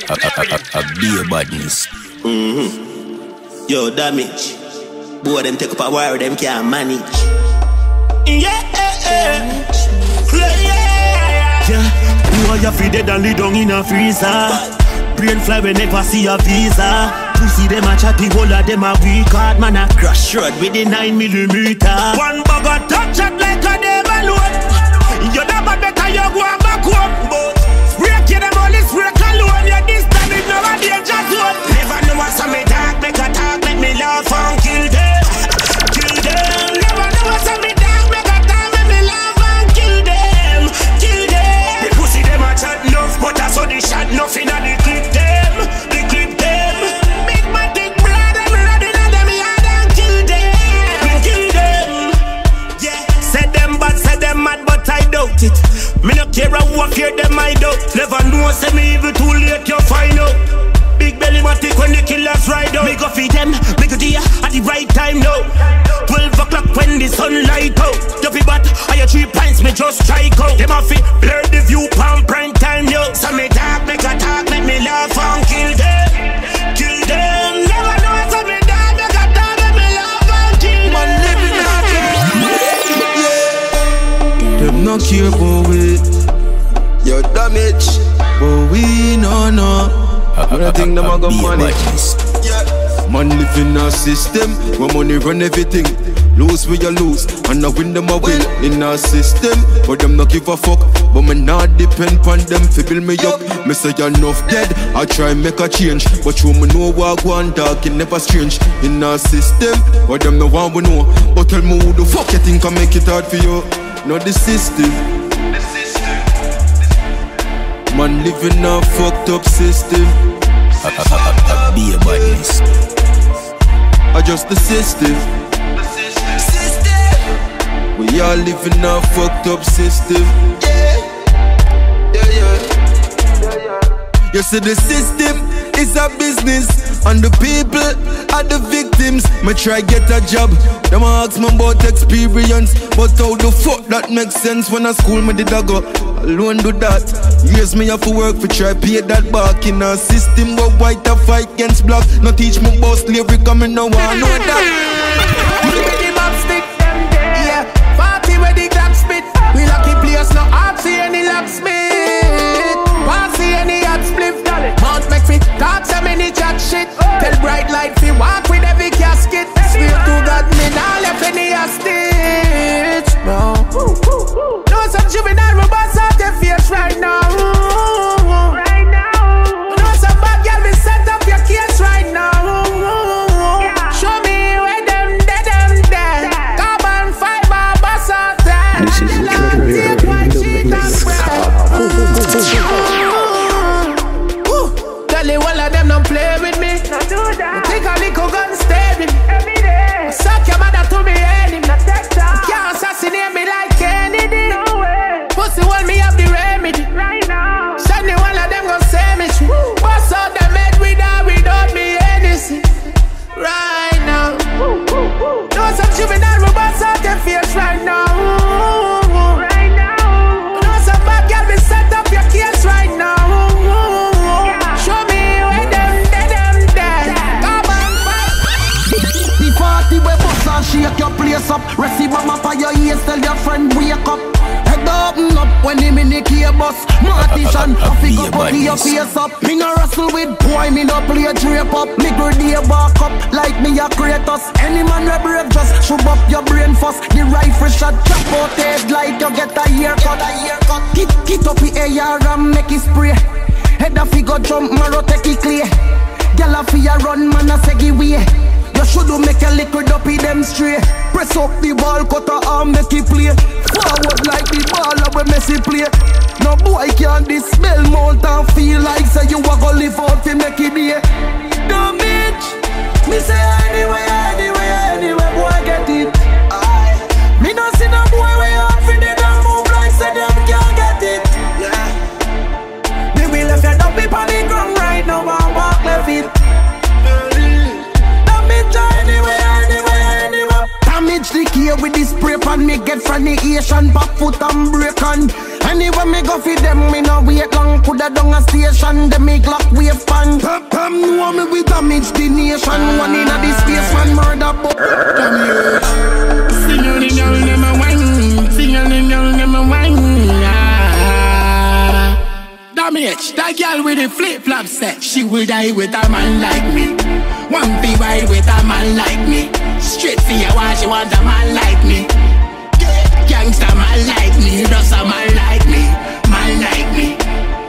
A beer badness. Yo, damage. Boy, them take up a wire, them can't manage. Yeah. Boy, you feel dead and lay down in a freezer. Brain fly when never see a visa. Pussy them a chatty, whole of them a weak hard. Man a crash road with the 9mm. One bug a touch it like a devil load. You never better you go and back home. Break you them all this break alone. You this time it never danger zone. Never know what's on me dark. Make a talk, make me laugh and kill them. Kill them. Never know what's on me dark. Make a talk, make me laugh and kill them. Kill them. The pussy them a chat enough, but I saw the shot nothing and they clip them. They clip them. Big my dick blood and running at them yard and kill them. Kill them. Yeah. Said them bad, said them mad, but I doubt it. Me no care what fear them I doubt. Never know say me evil too late you find out. Big belly matic when the killers ride out. Me go feed them, me go there at the right time now. 12 o'clock when the sunlight out. You fi bat, I your 3 pints me just strike out. Them a fi blur the view palm prime time yo. So me talk, make a talk, make me laugh and kill them. Kill them. Never know so me talk, make a talk, make me laugh and kill them. Man living out here. Them not care about we. Your damage. But we no. I don't think them a got money. Man live in a system where money run everything. Lose where you lose, and I win them a win. In a system, but them not give a fuck. But me not depend on them fi build me up. Me say enough dead, I try make a change. But you me know what go on dark, it never strange. In a system, but them no one we know. But tell me who the fuck you think I make it hard for you? Not the system. Man live in a fucked up system. Be a badness. Adjust the system. We all live in a fucked up system. You see the system is a business, and the people are the victims. Me try get a job, them ask me about experience, but how the fuck that makes sense when I school me did I go alone do that? Years me have to work for try pay that back in a system where white a fight against black. No teach me about slavery, come in no one know that. Yeah, party where the clock spit. We lucky place, no hard see any locksmith. Passy any hot spliff. Mount make me talk so many chat shit. Tell bright light fi walk with every casket. Swear to God me nah left any hostage. No. No some juvenile we bust out their face right now. Right now. No some bad girl we set up your case right now. Show me where them dead. Carbon fiber bust out there. This is take one cheat and all of them don't play with me. Take a little gun, stay with me. Every day. Suck your mother to me enemy. Can't assassinate me like Kennedy. No way. Pussy want me have the remedy. Right now. Suddenly all of them gon' say me. Bust out the med without me anything. Right now. No some juvenile we bust out their face right now. Right now. No some bad girl we set up your case right now. Shake your place up, receive a map of your ears, tell your friend wake up. Head open up when him in the key bus. Martisan, I figure up your face up. Me no wrestle with boy, me no play drape up. Me grenade back up, like me a Kratos. Any man we brave, just shove up your brain first. The rifle shot, chop out head like you get a haircut. Get up the air and make it spray. Head a figure jump, marrow take it clear. Gyal a fear run, man a seggy way. You shoulda make a liquid up in them straight. Press up the ball, cut a arm, make it play. Forward like the ball of a messy play. No boy can this smell mount and feel like say you a go live out to make it day. Don't bitch. Me say anyway, boy get it. Me no see no boy way off in the damn move like say them can't get it. Me will left your dump on the ground right now and walk left it. Anyway. Damage the key day with this spray pan, me get from the Asian back foot and break on. Anyway me go for them, me no wait long. Coulda down a station, them me Glock wave pan. Come know me we damage the nation. One in a this space man murder but sing on the girl never wine, sing on the girl never wine. Damage, that girl with the flip-flop set, she will die with a man like me. One be ride with a man like me. Straight for your why she want a man like me. Gangsta man like me, just a man like me. Man like me.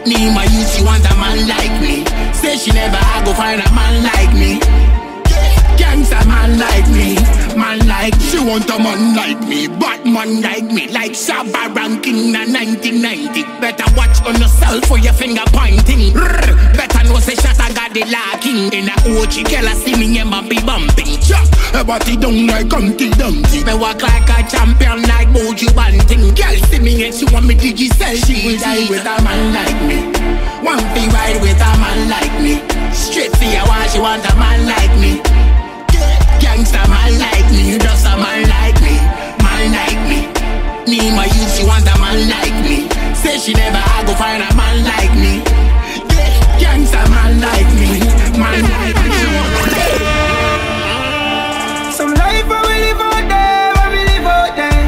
Need my youth, she want a man like me. Say she never I go find a man like me. Gangsta man like me. Man like she want a man like me. Batman like me. Like Shabba ranking in 1990. Better watch on yourself for your finger pointing. Better know say Shatta got the lacking. In a OG girl I see me and be bumping. Chop, her body down like Humpty Dumpty. Me walk like a champion like Boju Banting. Girl see me and she want me digicel. She will die with a man like me. Want be ride with a man like me. Straight for your why she want a man like me. Gangsta man like me, just a man like me. Man like me. Need my youth, she want a man like me. Say she never I go find a man like me. Gangsta man like me. Man like me. some life where we live out there, where we live out there.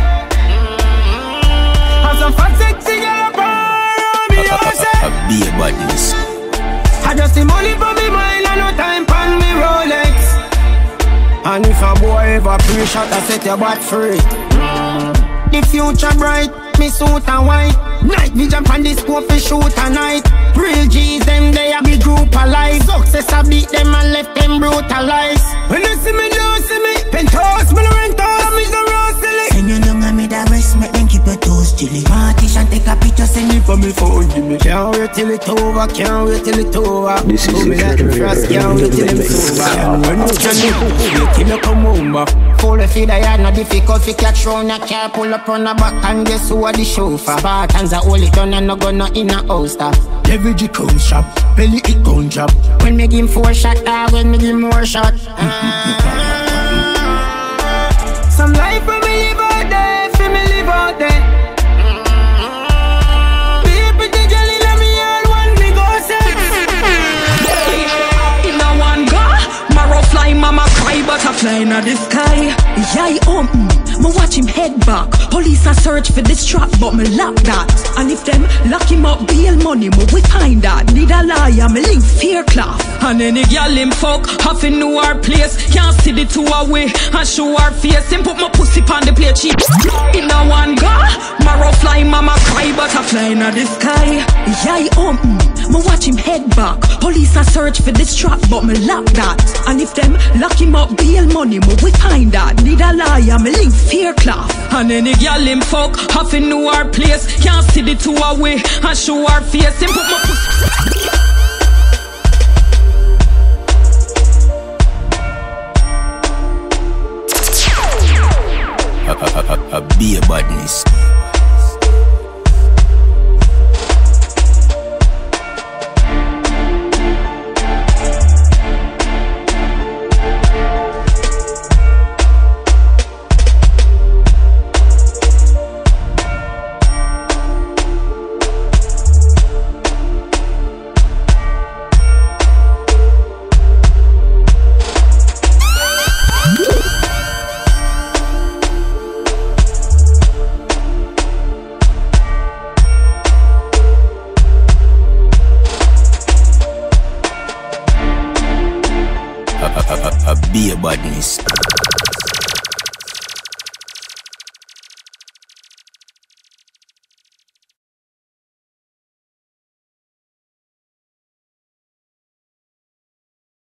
And some fat sexy girl up around me, you say Be a badness. I just the money for me mind and no time pan me Rolex. And if a boy ever pre-shot, I set your butt free. The future bright, me suit and white. Night vision from the scope for shoot a night. Real G's them they a big group alive. Success I beat them and left them brutalized. When you see me, don't see me. Penthouse, me no rent house, me no roast silly. Send you long and me that rest, make them keep your toes chilly. Partition take a picture, send it For me phone, give me. Can't wait till it over, can't wait till it over. This is me like the first, can't wait till them sober. And when you can you kill you come over. Full of feed I had no difficult to catch round a car. Pull up on the back and guess who are the chauffeur. Spartans are hold it done and no gonna in a holster. Leverage it come shop, belly it gon' drop. When me give 4 shot, when me give more shot. Some life when me live out there, feel me live out there. People the jelly let me all one me go sex. In a one go, marrow fly, mama cry, butterfly in the sky. Yeah, me watch him head back. Police a search for this trap, but me lock that. And if them lock him up, bail money, me we find that. Need a liar, me link fear cloth. And any girl him fuck, half in know our place. Can't see the two away and show our face. Him put my pussy on the plate cheap. In a one go, marrow fly, mama cry, butterfly in the sky. Yeah, me watch him head back. Police a search for this trap, but me lock that. And if them lock him up, bail money, me we find that. Need a liar, me link fear cloth. And any girl him fuck, half in know our place. Can't see the two away and show our face. Him put my pussy. Be a badness. Be a badness.